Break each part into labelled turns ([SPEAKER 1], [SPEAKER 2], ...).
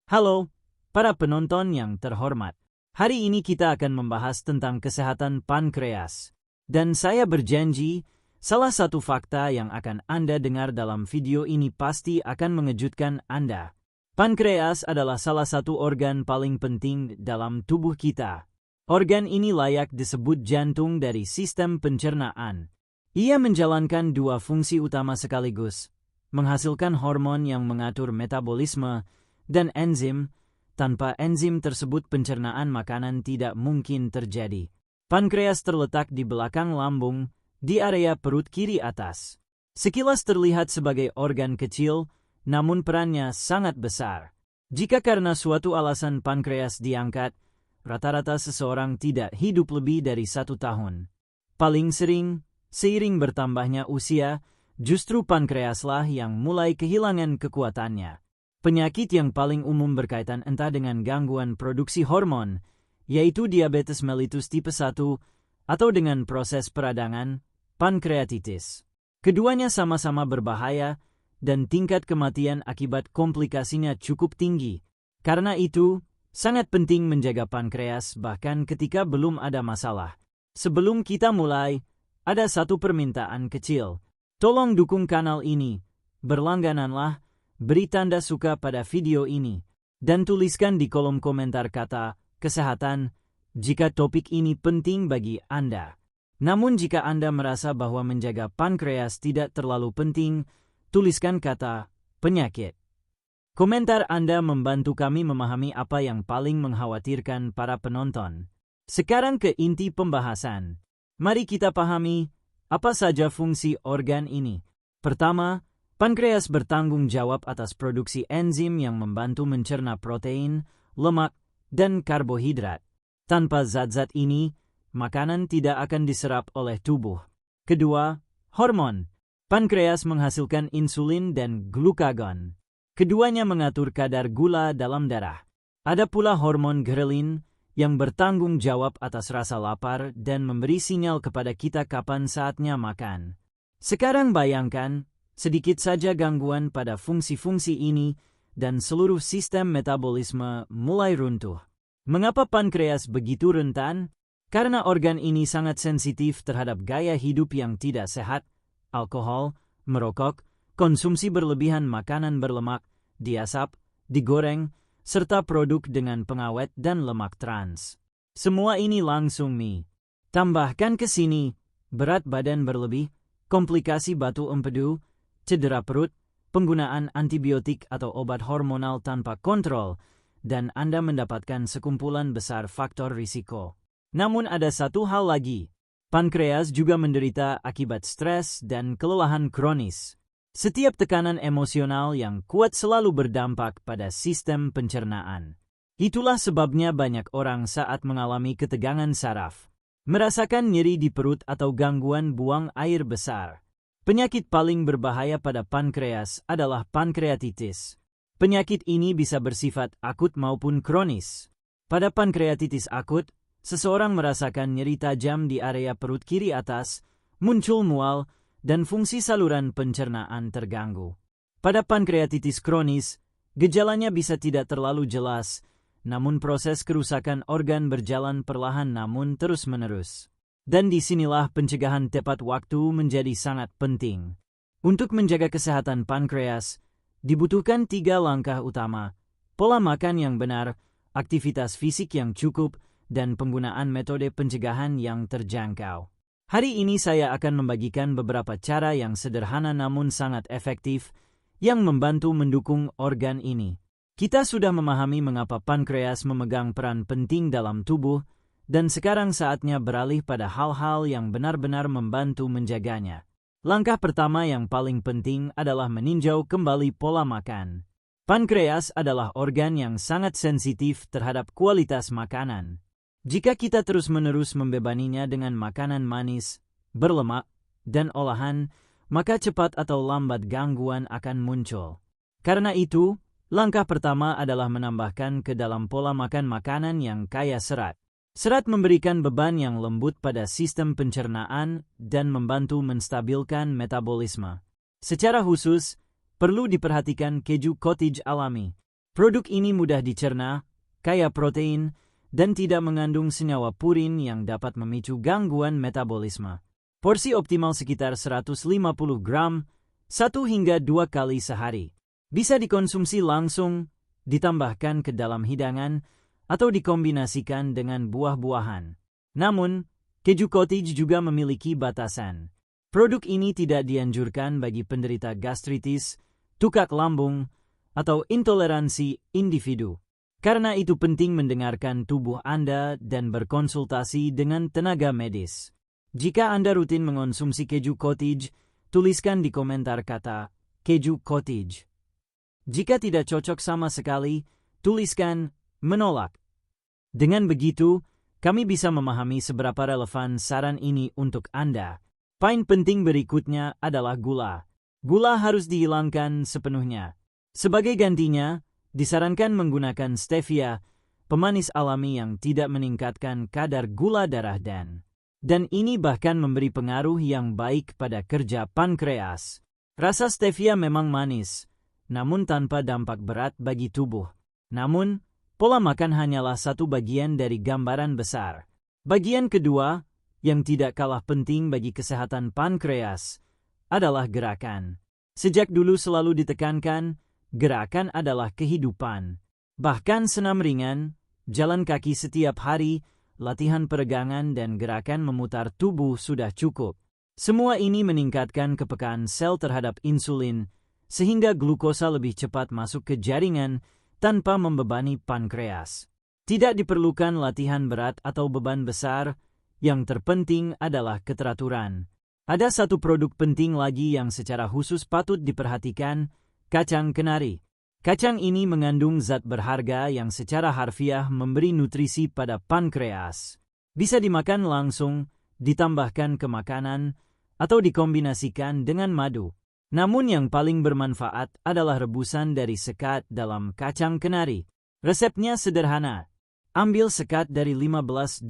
[SPEAKER 1] Halo, para penonton yang terhormat. Hari ini kita akan membahas tentang kesehatan pankreas. Dan saya berjanji, salah satu fakta yang akan Anda dengar dalam video ini pasti akan mengejutkan Anda. Pankreas adalah salah satu organ paling penting dalam tubuh kita. Organ ini layak disebut jantung dari sistem pencernaan. Ia menjalankan dua fungsi utama sekaligus, menghasilkan hormon yang mengatur metabolisme dan enzim. Tanpa enzim tersebut pencernaan makanan tidak mungkin terjadi. Pankreas terletak di belakang lambung, di area perut kiri atas. Sekilas terlihat sebagai organ kecil, namun perannya sangat besar. Jika karena suatu alasan pankreas diangkat, rata-rata seseorang tidak hidup lebih dari 1 tahun. Paling sering, seiring bertambahnya usia, justru pankreaslah yang mulai kehilangan kekuatannya. Penyakit yang paling umum berkaitan entah dengan gangguan produksi hormon, yaitu diabetes mellitus tipe 1, atau dengan proses peradangan, pankreatitis. Keduanya sama-sama berbahaya, dan tingkat kematian akibat komplikasinya cukup tinggi. Karena itu, sangat penting menjaga pankreas bahkan ketika belum ada masalah. Sebelum kita mulai, ada satu permintaan kecil. Tolong dukung kanal ini, berlanggananlah, beri tanda suka pada video ini, dan tuliskan di kolom komentar kata kesehatan jika topik ini penting bagi Anda. Namun jika Anda merasa bahwa menjaga pankreas tidak terlalu penting, tuliskan kata penyakit. Komentar Anda membantu kami memahami apa yang paling mengkhawatirkan para penonton. Sekarang ke inti pembahasan. Mari kita pahami apa saja fungsi organ ini. Pertama, pankreas bertanggung jawab atas produksi enzim yang membantu mencerna protein, lemak, dan karbohidrat. Tanpa zat-zat ini, makanan tidak akan diserap oleh tubuh. Kedua, hormon. Pankreas menghasilkan insulin dan glukagon. Keduanya mengatur kadar gula dalam darah. Ada pula hormon ghrelin yang bertanggung jawab atas rasa lapar dan memberi sinyal kepada kita kapan saatnya makan. Sekarang bayangkan, sedikit saja gangguan pada fungsi-fungsi ini, dan seluruh sistem metabolisme mulai runtuh. Mengapa pankreas begitu rentan? Karena organ ini sangat sensitif terhadap gaya hidup yang tidak sehat, alkohol, merokok, konsumsi berlebihan makanan berlemak, diasap, digoreng, serta produk dengan pengawet dan lemak trans. Semua ini langsung tambahkan ke sini, berat badan berlebih, komplikasi batu empedu, cedera perut, penggunaan antibiotik atau obat hormonal tanpa kontrol, dan Anda mendapatkan sekumpulan besar faktor risiko. Namun ada satu hal lagi, pankreas juga menderita akibat stres dan kelelahan kronis. Setiap tekanan emosional yang kuat selalu berdampak pada sistem pencernaan. Itulah sebabnya banyak orang saat mengalami ketegangan saraf, merasakan nyeri di perut atau gangguan buang air besar. Penyakit paling berbahaya pada pankreas adalah pankreatitis. Penyakit ini bisa bersifat akut maupun kronis. Pada pankreatitis akut, seseorang merasakan nyeri tajam di area perut kiri atas, muncul mual, dan fungsi saluran pencernaan terganggu. Pada pankreatitis kronis, gejalanya bisa tidak terlalu jelas, namun proses kerusakan organ berjalan perlahan namun terus-menerus. Dan disinilah pencegahan tepat waktu menjadi sangat penting. Untuk menjaga kesehatan pankreas, dibutuhkan 3 langkah utama: pola makan yang benar, aktivitas fisik yang cukup, dan penggunaan metode pencegahan yang terjangkau. Hari ini saya akan membagikan beberapa cara yang sederhana namun sangat efektif, yang membantu mendukung organ ini. Kita sudah memahami mengapa pankreas memegang peran penting dalam tubuh, dan sekarang saatnya beralih pada hal-hal yang benar-benar membantu menjaganya. Langkah pertama yang paling penting adalah meninjau kembali pola makan. Pankreas adalah organ yang sangat sensitif terhadap kualitas makanan. Jika kita terus-menerus membebaninya dengan makanan manis, berlemak, dan olahan, maka cepat atau lambat gangguan akan muncul. Karena itu, langkah pertama adalah menambahkan ke dalam pola makan makanan yang kaya serat. Serat memberikan beban yang lembut pada sistem pencernaan dan membantu menstabilkan metabolisme. Secara khusus, perlu diperhatikan keju cottage alami. Produk ini mudah dicerna, kaya protein, dan tidak mengandung senyawa purin yang dapat memicu gangguan metabolisme. Porsi optimal sekitar 150 gram, 1 hingga 2 kali sehari. Bisa dikonsumsi langsung, ditambahkan ke dalam hidangan, atau dikombinasikan dengan buah-buahan. Namun, keju cottage juga memiliki batasan. Produk ini tidak dianjurkan bagi penderita gastritis, tukak lambung, atau intoleransi individu. Karena itu penting mendengarkan tubuh Anda dan berkonsultasi dengan tenaga medis. Jika Anda rutin mengonsumsi keju cottage, tuliskan di komentar kata keju cottage. Jika tidak cocok sama sekali, tuliskan menolak. Dengan begitu, kami bisa memahami seberapa relevan saran ini untuk Anda. Poin penting berikutnya adalah gula. Gula harus dihilangkan sepenuhnya. Sebagai gantinya, disarankan menggunakan stevia, pemanis alami yang tidak meningkatkan kadar gula darah dan ini bahkan memberi pengaruh yang baik pada kerja pankreas. Rasa stevia memang manis, namun tanpa dampak berat bagi tubuh. Namun, pola makan hanyalah satu bagian dari gambaran besar. Bagian kedua, yang tidak kalah penting bagi kesehatan pankreas, adalah gerakan. Sejak dulu selalu ditekankan, gerakan adalah kehidupan. Bahkan senam ringan, jalan kaki setiap hari, latihan peregangan dan gerakan memutar tubuh sudah cukup. Semua ini meningkatkan kepekaan sel terhadap insulin, sehingga glukosa lebih cepat masuk ke jaringan tanpa membebani pankreas. Tidak diperlukan latihan berat atau beban besar, yang terpenting adalah keteraturan. Ada satu produk penting lagi yang secara khusus patut diperhatikan, kacang kenari. Kacang ini mengandung zat berharga yang secara harfiah memberi nutrisi pada pankreas. Bisa dimakan langsung, ditambahkan ke makanan, atau dikombinasikan dengan madu. Namun yang paling bermanfaat adalah rebusan dari sekat dalam kacang kenari. Resepnya sederhana. Ambil sekat dari 15-20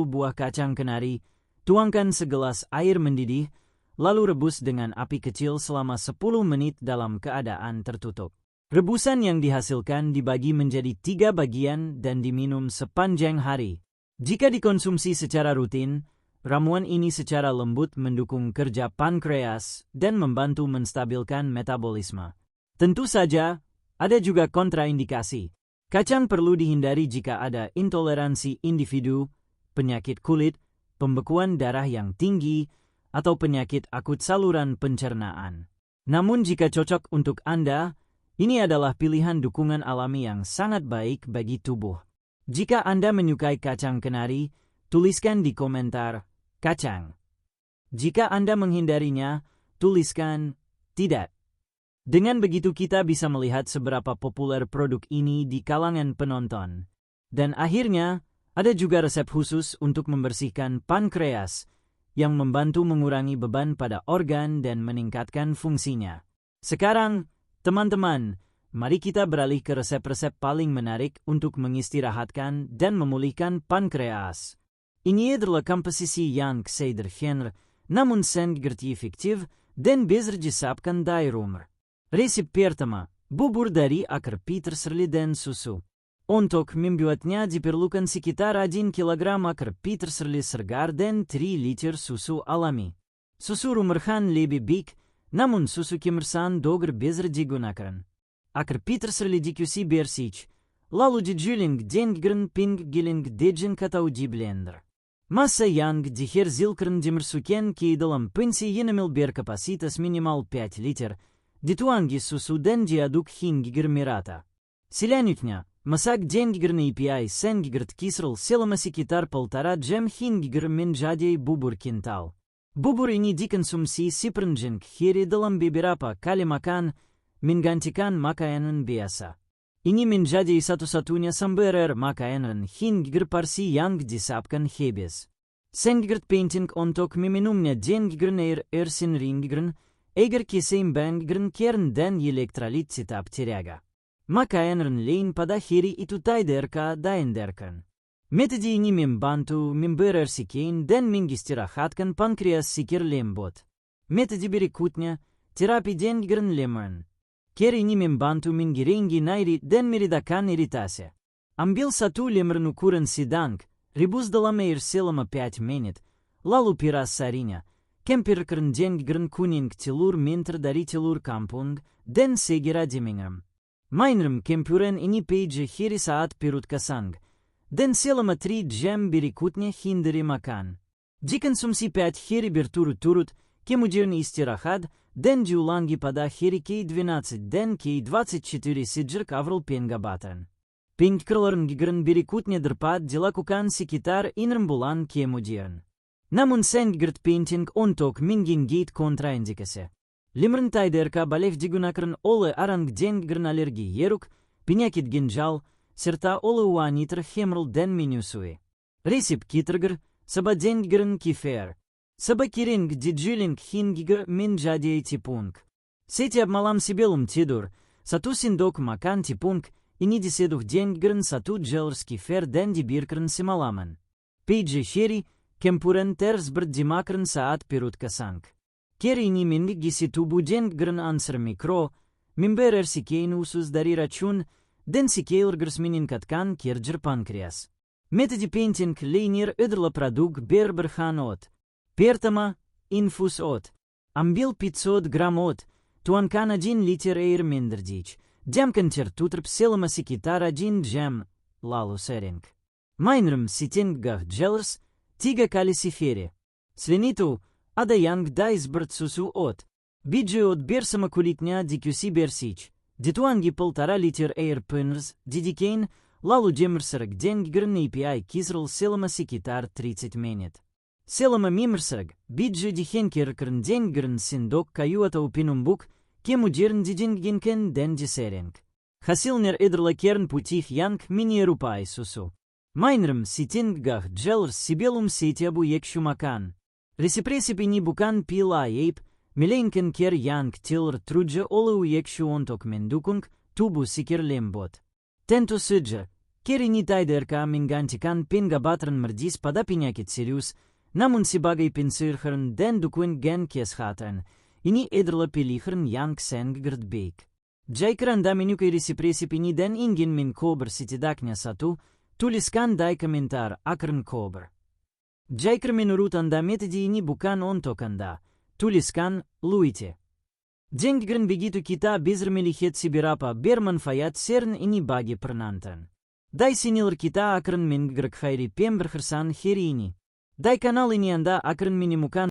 [SPEAKER 1] buah kacang kenari, tuangkan segelas air mendidih, lalu rebus dengan api kecil selama 10 menit dalam keadaan tertutup. Rebusan yang dihasilkan dibagi menjadi 3 bagian dan diminum sepanjang hari. Jika dikonsumsi secara rutin, ramuan ini secara lembut mendukung kerja pankreas dan membantu menstabilkan metabolisme. Tentu saja, ada juga kontraindikasi. Kacang perlu dihindari jika ada intoleransi individu, penyakit kulit, pembekuan darah yang tinggi, atau penyakit akut saluran pencernaan. Namun jika cocok untuk Anda, ini adalah pilihan dukungan alami yang sangat baik bagi tubuh. Jika Anda menyukai kacang kenari, tuliskan di komentar kacang. Jika Anda menghindarinya, tuliskan tidak. Dengan begitu kita bisa melihat seberapa populer produk ini di kalangan penonton. Dan akhirnya, ada juga resep khusus untuk membersihkan pankreas, yang membantu mengurangi beban pada organ dan meningkatkan fungsinya. Sekarang, teman-teman, mari kita beralih ke resep-resep paling menarik untuk mengistirahatkan dan memulihkan pankreas. Ini adalah komposisi yang sederhana, namun sangat efektif dan bisa disediakan di rumah. Resep pertama, bubur dari akar peter serli dan susu. Untuk membuatnya diperlukan sekitar 1 kg akar peter serli segar dan 3 liter susu alami. Susu rumahan lebih baik, namun susu kemasan doger bisa digunakan. Akar peter serli dikusi bersih, lalu dijuling dengan pink giling dejen atau di blender. Masa yang dihasilkan dimasukkan ke dalam pensi yang berkapasitas minimal 5 liter, dituangkan susu dan diaduk hingga merata. Selanjutnya, masak dengan API sangat kisrul selama sekitar 1,5 jam hingga menjadi bubur kental. Bubur ini dikonsumsi sepanjang hari dalam beberapa kali makan, menggantikan makanan biasa. Ini menjadi satu-satunya sumber makanan hingga porsi yang disiapkan habis. Sangat penting untuk meminumnya dengan air seimbang, agar keseimbangan kern dan elektrolit tetap terjaga. Makanan lain pada hari itu tidak dihindarkan. Metode ini membantu membersihkan dan mengistirahatkan pankreas secara lembut. Metode berikutnya, terapi dengan lemon. Care ini membantu menggiringi nairi dan meredakan iritasi. Ambil 1 lembar ukuran sedang, rebus dalam air selama 5 menit, lalu peras sarinya. Campurkan jenggrang kuning telur mentah dari telur kampung, dan segera diminum. Mainkan campuran ini pada hari saat perut kosong, dan selama 3 jam berikutnya hindari makan. Jika konsumsi 5 hari berturut-turut, kemudian istirahat, dan diulangi pada hari ke-12 dan ke-24 sejak awal pengobatan. Pengkeluaran gigran berikutnya dapat dilakukan sekitar 6 bulan kemudian. Namun sangat penting untuk mengingat kontraindikasi. Limuran TDRK boleh digunakan oleh orang dengan alergi jeruk, penyakit ginjal, serta oleh wanita hamil dan menyusui. Resep ketiga, dengan kefir. Sebagian dijuling hingga menjadi tepung. Setiap malam sebelum tidur, 1 sendok makan tepung, ini diseduh dengan 1 gelas kefir dan dibiarkan semalaman. Pada hari, campuran tersebut dimakan saat perut kosong. Care ini mengisi tubuh dengan ansur mikro, memberi sekian usus dari racun, dan sekaligus meningkatkan kerja pankreas. Metode penting lainnya adalah produk berbahan oat. Pertama, infus oat. Ambil 500 gram oat, tuangkan 1 liter air menderdic, diamkan tertutup selama sekitar 1 jam, lalu sering. Mainkan setengah gelas, 3 kali sehari. Selain itu, ada yang disebut susu oat. Biji oat bersama kulitnya dikusi bersih, dituangi 1,5 liter air panas, didikkan, lalu dimasak dengan API kisrul selama sekitar 30 menit. Selama memasak, biji dihankarkan dengan sendok kayu atau penumbuk, kemudian didinginkan dan disaring. Hasilnya adalah kern putih yang menyerupai susu. Mainkan setengah gelas sebelum setiap yaksu makan. Resep ini bukan pil ajaib, melainkan care yang tertuju oleh yaksu untuk mendukung tubuh segar lembut. Tentu saja, care ini tidak menggantikan pengobatan medis pada penyakit serius, namun sebagai pencegahan dan dukungan kesehatan, ini adalah pilihan yang sangat baik. Jika Anda menyukai resep ini dan ingin mencoba setidaknya 1, tuliskan di komentar akan coba. Jika menurut Anda metode ini bukan untuk Anda, tuliskan luite. Dengan begitu kita bisa melihat seberapa bermanfaat saran ini bagi penonton. Di sinilah kita akan mengakhiri pembahasan hari ini. Di kanal ini Anda akan menemukan